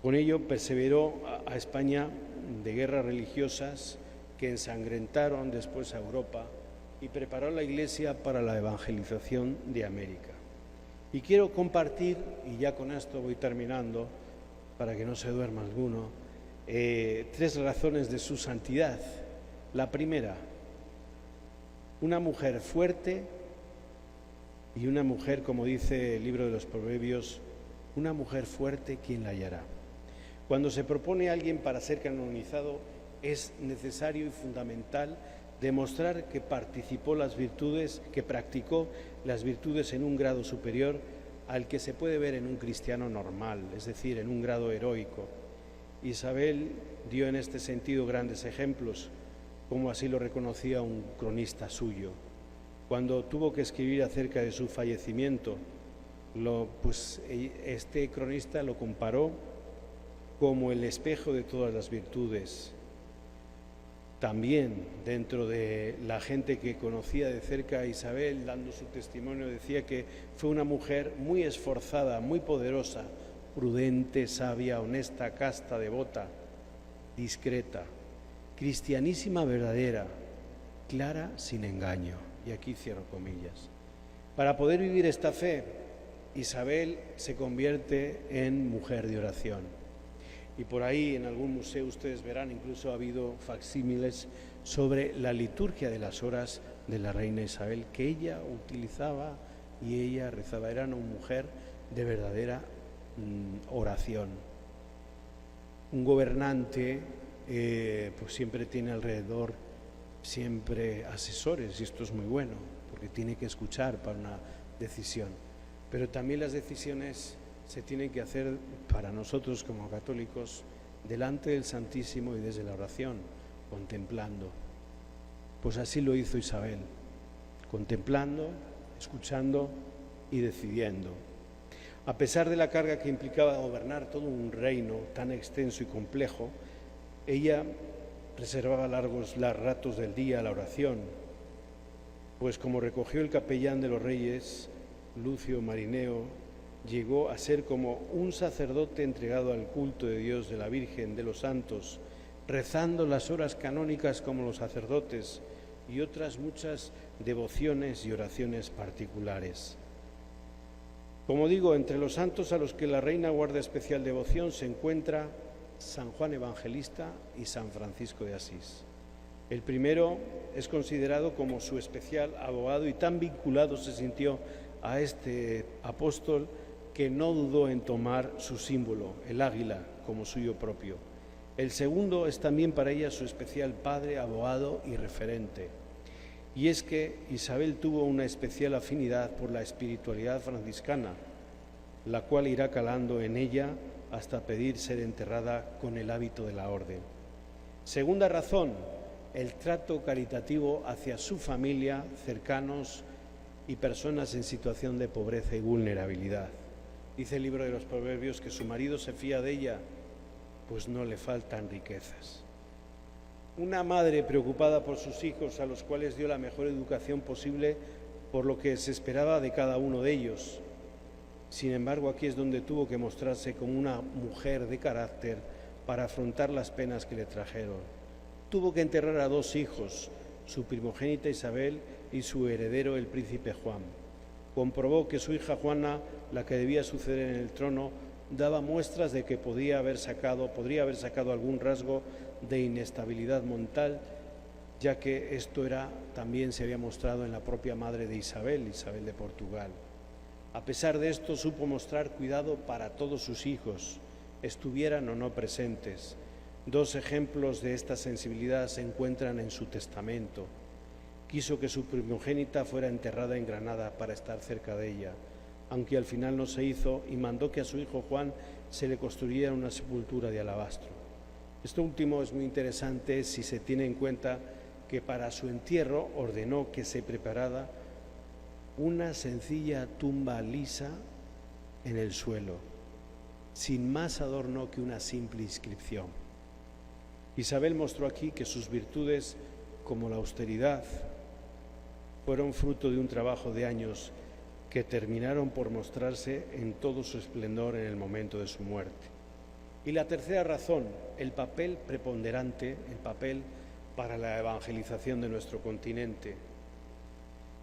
[SPEAKER 3] Con ello perseveró a España de guerras religiosas que ensangrentaron después a Europa y preparó la Iglesia para la evangelización de América. Y quiero compartir, y ya con esto voy terminando, para que no se duerma alguno, 3 razones de su santidad. La primera, una mujer fuerte y una mujer, como dice el libro de los Proverbios, una mujer fuerte, ¿quién la hallará? Cuando se propone a alguien para ser canonizado, es necesario y fundamental demostrar que participó las virtudes, que practicó las virtudes en un grado superior al que se puede ver en un cristiano normal, es decir, en un grado heroico. Isabel dio en este sentido grandes ejemplos, como así lo reconocía un cronista suyo. Cuando tuvo que escribir acerca de su fallecimiento, este cronista lo comparó como el espejo de todas las virtudes. También dentro de la gente que conocía de cerca a Isabel, dando su testimonio, decía que fue una mujer muy esforzada, muy poderosa, prudente, sabia, honesta, casta, devota, discreta, cristianísima verdadera, clara sin engaño. Y aquí cierro comillas. Para poder vivir esta fe, Isabel se convierte en mujer de oración. Y por ahí en algún museo ustedes verán, incluso ha habido facsímiles sobre la liturgia de las horas de la reina Isabel, que ella utilizaba y ella rezaba. Era una mujer de verdadera oración. Un gobernante pues siempre tiene alrededor siempre asesores, y esto es muy bueno, porque tiene que escuchar para una decisión. Pero también las decisiones se tienen que hacer para nosotros como católicos delante del Santísimo y desde la oración, contemplando. Pues así lo hizo Isabel, contemplando, escuchando y decidiendo. A pesar de la carga que implicaba gobernar todo un reino tan extenso y complejo, ella reservaba largos ratos del día a la oración, pues como recogió el capellán de los reyes, Lucio Marineo, llegó a ser como un sacerdote entregado al culto de Dios, de la Virgen, de los santos, rezando las horas canónicas como los sacerdotes y otras muchas devociones y oraciones particulares. Como digo, entre los santos a los que la reina guarda especial devoción se encuentra San Juan Evangelista y San Francisco de Asís. El primero es considerado como su especial abogado y tan vinculado se sintió a este apóstol que no dudó en tomar su símbolo, el águila, como suyo propio. El segundo es también para ella su especial padre, abogado y referente. Y es que Isabel tuvo una especial afinidad por la espiritualidad franciscana, la cual irá calando en ella hasta pedir ser enterrada con el hábito de la orden. Segunda razón, el trato caritativo hacia su familia, cercanos y personas en situación de pobreza y vulnerabilidad. Dice el libro de los Proverbios que su marido se fía de ella, pues no le faltan riquezas. Una madre preocupada por sus hijos, a los cuales dio la mejor educación posible por lo que se esperaba de cada uno de ellos. Sin embargo, aquí es donde tuvo que mostrarse como una mujer de carácter para afrontar las penas que le trajeron. Tuvo que enterrar a 2 hijos, su primogénita Isabel y su heredero el príncipe Juan. Comprobó que su hija Juana, la que debía suceder en el trono, daba muestras de que podría haber sacado algún rasgo de inestabilidad mental, ya que esto también se había mostrado en la propia madre de Isabel, Isabel de Portugal. A pesar de esto, supo mostrar cuidado para todos sus hijos, estuvieran o no presentes. 2 ejemplos de esta sensibilidad se encuentran en su testamento. Quiso que su primogénita fuera enterrada en Granada para estar cerca de ella, aunque al final no se hizo, y mandó que a su hijo Juan se le construyera una sepultura de alabastro. Esto último es muy interesante si se tiene en cuenta que para su entierro ordenó que se preparara una sencilla tumba lisa en el suelo, sin más adorno que una simple inscripción. Isabel mostró aquí que sus virtudes, como la austeridad, fueron fruto de un trabajo de años que terminaron por mostrarse en todo su esplendor en el momento de su muerte. Y la tercera razón, el papel preponderante, el papel para la evangelización de nuestro continente.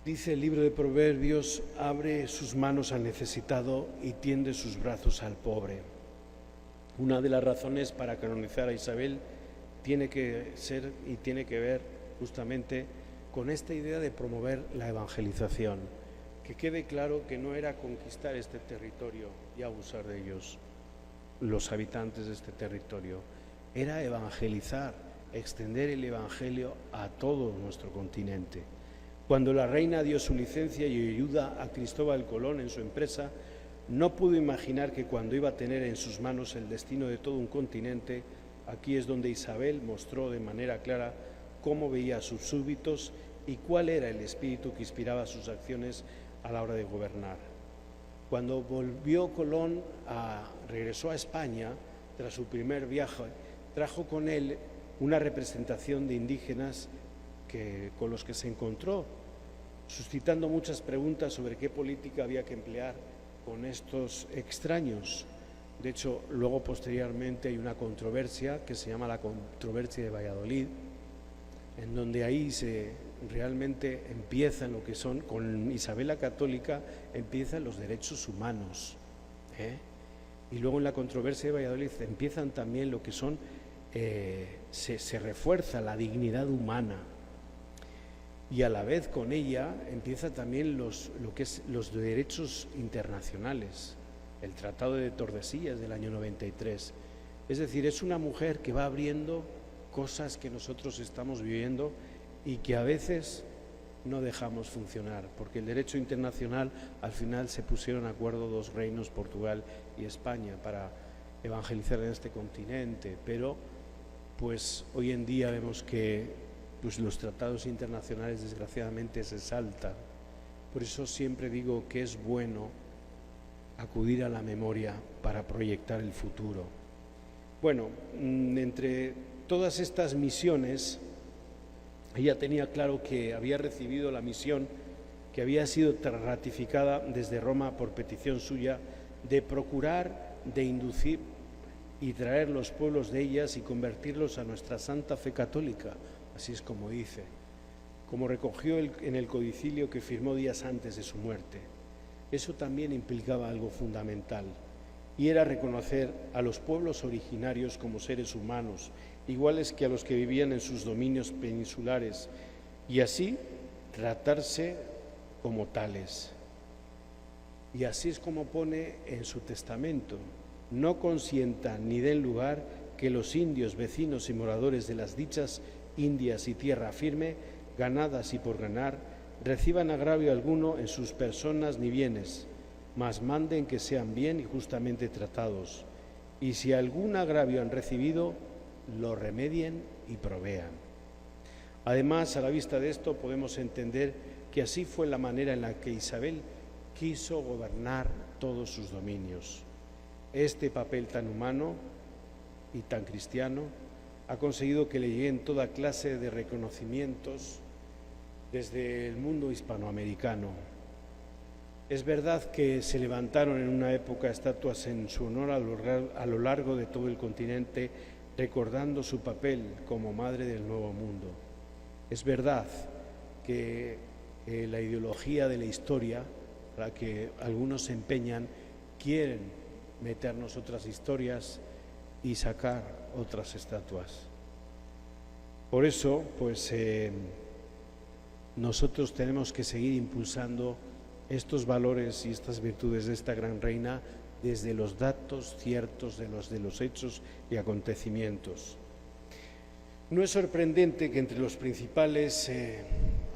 [SPEAKER 3] Dice el libro de Proverbios: abre sus manos al necesitado y tiende sus brazos al pobre. Una de las razones para canonizar a Isabel tiene que ser y tiene que ver justamente con esta idea de promover la evangelización. Que quede claro que no era conquistar este territorio y abusar de ellos, los habitantes de este territorio, era evangelizar, extender el evangelio a todo nuestro continente. Cuando la reina dio su licencia y ayuda a Cristóbal Colón en su empresa, no pudo imaginar que cuando iba a tener en sus manos el destino de todo un continente, aquí es donde Isabel mostró de manera clara cómo veía a sus súbditos y cuál era el espíritu que inspiraba sus acciones a la hora de gobernar. Cuando volvió Colón, regresó a España, tras su primer viaje, trajo con él una representación de indígenas con los que se encontró, suscitando muchas preguntas sobre qué política había que emplear con estos extraños. De hecho, luego posteriormente hay una controversia que se llama la controversia de Valladolid, en donde ahí realmente empiezan lo que son, con Isabel la Católica, empiezan los derechos humanos, y luego en la controversia de Valladolid empiezan también lo que son, se refuerza la dignidad humana, y a la vez con ella empieza también lo que es los derechos internacionales, el Tratado de Tordesillas del año 93. Es decir, es una mujer que va abriendo cosas que nosotros estamos viviendo y que a veces no dejamos funcionar, porque el derecho internacional, al final se pusieron de acuerdo dos reinos, Portugal y España, para evangelizar en este continente, pero pues hoy en día vemos que pues los tratados internacionales desgraciadamente se saltan. Por eso siempre digo que es bueno acudir a la memoria para proyectar el futuro. Bueno, entre todas estas misiones, ella tenía claro que había recibido la misión que había sido ratificada desde Roma por petición suya, de procurar, de inducir y traer los pueblos de ellas y convertirlos a nuestra santa fe católica. Así es como dice, como recogió en el codicilio que firmó días antes de su muerte. Eso también implicaba algo fundamental, y era reconocer a los pueblos originarios como seres humanos, iguales que a los que vivían en sus dominios peninsulares, y así tratarse como tales. Y así es como pone en su testamento: no consientan ni den lugar que los indios, vecinos y moradores de las dichas Indias y tierra firme, ganadas y por ganar, reciban agravio alguno en sus personas ni bienes, mas manden que sean bien y justamente tratados, y si algún agravio han recibido, lo remedien y provean. Además, a la vista de esto, podemos entender que así fue la manera en la que Isabel quiso gobernar todos sus dominios. Este papel tan humano y tan cristiano ha conseguido que le lleguen toda clase de reconocimientos desde el mundo hispanoamericano. Es verdad que se levantaron en una época estatuas en su honor a lo largo de todo el continente, recordando su papel como madre del Nuevo Mundo. Es verdad que la ideología de la historia, a la que algunos se empeñan, quieren meternos otras historias y sacar otras estatuas. Por eso, pues nosotros tenemos que seguir impulsando estos valores y estas virtudes de esta gran reina desde los datos ciertos de los hechos y acontecimientos. No es sorprendente que entre los principales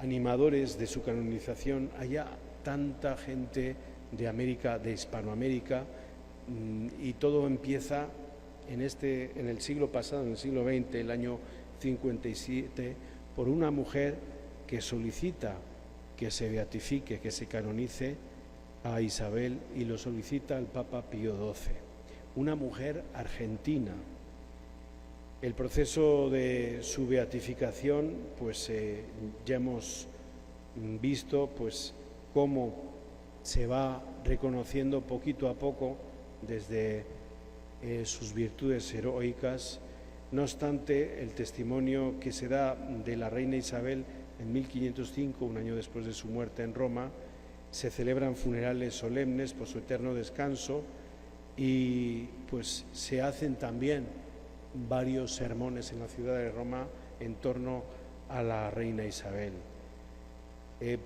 [SPEAKER 3] animadores de su canonización haya tanta gente de América, de Hispanoamérica, y todo empieza en el siglo pasado, en el siglo XX, el año 57, por una mujer que solicita que se beatifique, que se canonice a Isabel, y lo solicita al Papa Pío XII, una mujer argentina. El proceso de su beatificación, pues ya hemos visto pues cómo se va reconociendo poquito a poco desde sus virtudes heroicas. No obstante, el testimonio que se da de la reina Isabel en 1505, un año después de su muerte en Roma, se celebran funerales solemnes por su eterno descanso y pues se hacen también varios sermones en la ciudad de Roma en torno a la reina Isabel.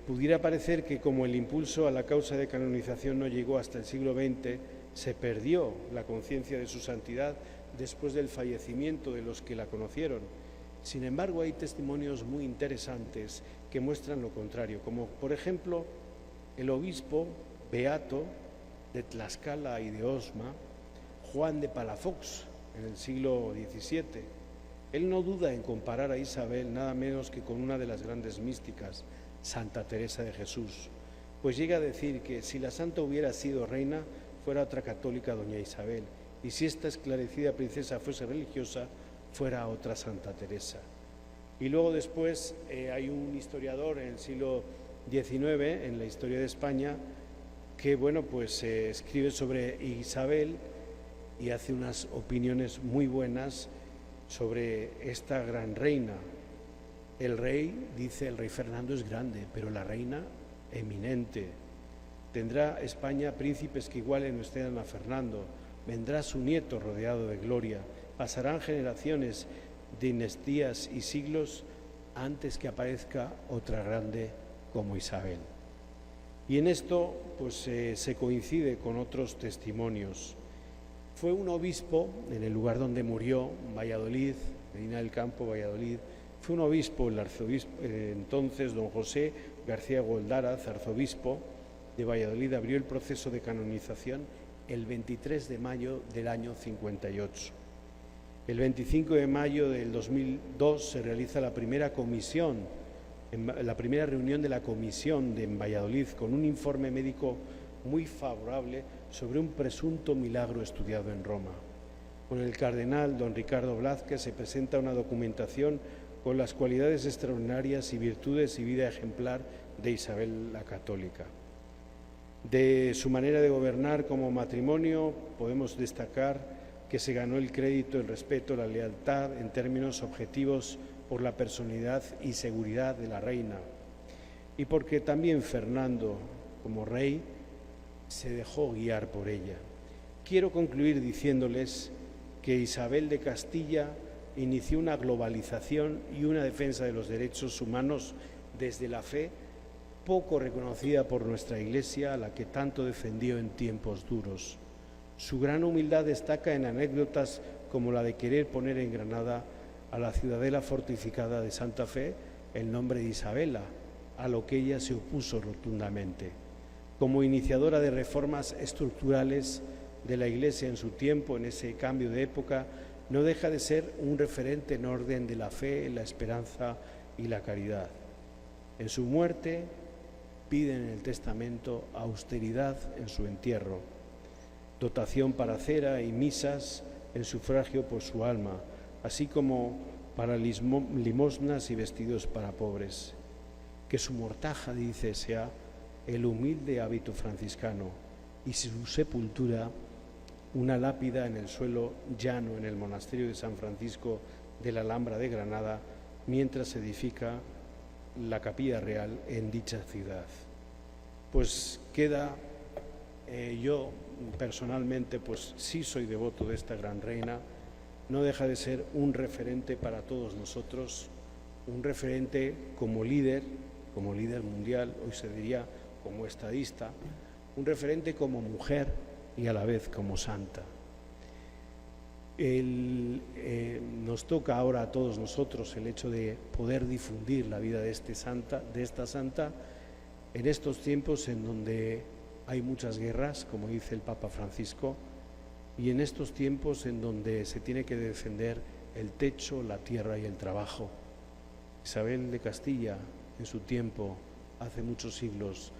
[SPEAKER 3] Pudiera parecer que como el impulso a la causa de canonización no llegó hasta el siglo XX, se perdió la conciencia de su santidad después del fallecimiento de los que la conocieron. Sin embargo, hay testimonios muy interesantes que muestran lo contrario, como por ejemplo el obispo beato de Tlaxcala y de Osma, Juan de Palafox, en el siglo XVII. Él no duda en comparar a Isabel nada menos que con una de las grandes místicas, Santa Teresa de Jesús, pues llega a decir que si la santa hubiera sido reina, fuera otra católica, doña Isabel, y si esta esclarecida princesa fuese religiosa, fuera otra Santa Teresa. Y luego después hay un historiador en el siglo XIX, en la historia de España, que escribe sobre Isabel y hace unas opiniones muy buenas sobre esta gran reina. El rey, dice, el rey Fernando es grande, pero la reina eminente. Tendrá España príncipes que igualen o estén a Fernando. Vendrá su nieto rodeado de gloria. Pasarán generaciones, dinastías y siglos antes que aparezca otra grande como Isabel. Y en esto se coincide con otros testimonios. Fue un obispo en el lugar donde murió, Valladolid, Medina del Campo, Valladolid. Fue un obispo, el arzobispo, entonces don José García Goldaraz, arzobispo de Valladolid, abrió el proceso de canonización el 23 de mayo del año 58. El 25 de mayo del 2002 se realiza la primera reunión de la comisión en Valladolid con un informe médico muy favorable sobre un presunto milagro estudiado en Roma. Con el cardenal don Ricardo Blázquez se presenta una documentación con las cualidades extraordinarias y virtudes y vida ejemplar de Isabel la Católica. De su manera de gobernar como matrimonio podemos destacar que se ganó el crédito, el respeto, la lealtad en términos objetivos por la personalidad y seguridad de la reina, y porque también Fernando, como rey, se dejó guiar por ella. Quiero concluir diciéndoles que Isabel de Castilla inició una globalización y una defensa de los derechos humanos desde la fe poco reconocida por nuestra Iglesia, a la que tanto defendió en tiempos duros. Su gran humildad destaca en anécdotas como la de querer poner en Granada a la ciudadela fortificada de Santa Fe el nombre de Isabela, a lo que ella se opuso rotundamente. Como iniciadora de reformas estructurales de la Iglesia en su tiempo, en ese cambio de época, no deja de ser un referente en orden de la fe, la esperanza y la caridad. En su muerte pide en el testamento austeridad en su entierro, dotación para cera y misas en sufragio por su alma, así como para limosnas y vestidos para pobres. Que su mortaja, dice, sea el humilde hábito franciscano y su sepultura una lápida en el suelo llano en el monasterio de San Francisco de la Alhambra de Granada, mientras se edifica la capilla real en dicha ciudad. Pues queda, yo personalmente pues sí soy devoto de esta gran reina, no deja de ser un referente para todos nosotros, un referente como líder mundial, hoy se diría como estadista, un referente como mujer y a la vez como santa. Nos toca ahora a todos nosotros el hecho de poder difundir la vida de esta santa en estos tiempos en donde hay muchas guerras, como dice el Papa Francisco, y en estos tiempos en donde se tiene que defender el techo, la tierra y el trabajo. Isabel de Castilla, en su tiempo, hace muchos siglos,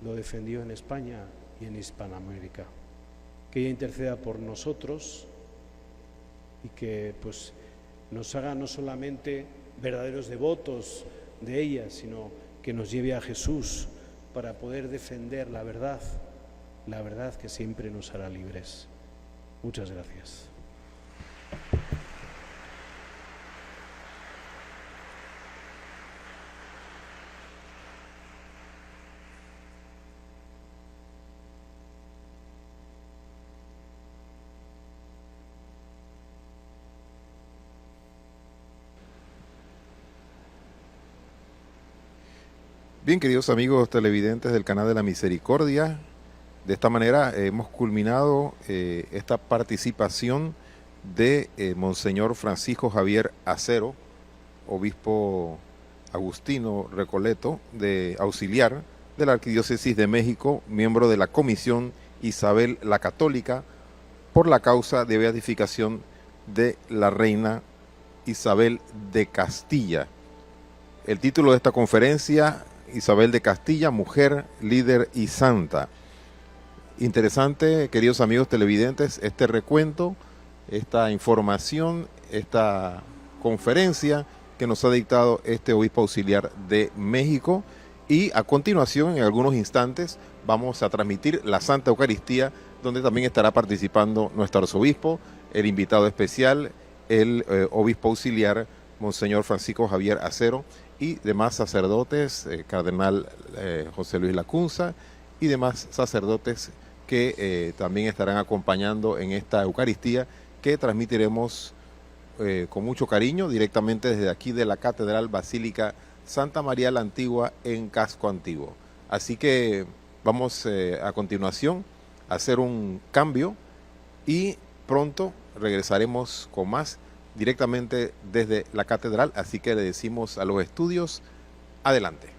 [SPEAKER 3] lo defendió en España y en Hispanoamérica. Que ella interceda por nosotros y que pues nos haga no solamente verdaderos devotos de ella, sino que nos lleve a Jesús para poder defender la verdad que siempre nos hará libres. Muchas gracias.
[SPEAKER 1] Bien, queridos amigos televidentes del canal de la Misericordia, de esta manera hemos culminado esta participación de Monseñor Francisco Javier Acero, obispo agustino Recoleto, de auxiliar de la Arquidiócesis de México, miembro de la Comisión Isabel la Católica, por la causa de beatificación de la reina Isabel de Castilla. El título de esta conferencia: Isabel de Castilla, mujer, líder y santa. Interesante, queridos amigos televidentes, este recuento, esta información, esta conferencia que nos ha dictado este obispo auxiliar de México. Y a continuación, en algunos instantes, vamos a transmitir la Santa Eucaristía, donde también estará participando nuestro arzobispo, el invitado especial, el obispo auxiliar, Monseñor Francisco Javier Acero, y demás sacerdotes, cardenal José Luis Lacunza, y demás sacerdotes que también estarán acompañando en esta Eucaristía que transmitiremos con mucho cariño directamente desde aquí de la Catedral Basílica Santa María la Antigua en Casco Antiguo. Así que vamos a continuación a hacer un cambio y pronto regresaremos con más directamente desde la catedral, así que le decimos a los estudios, adelante.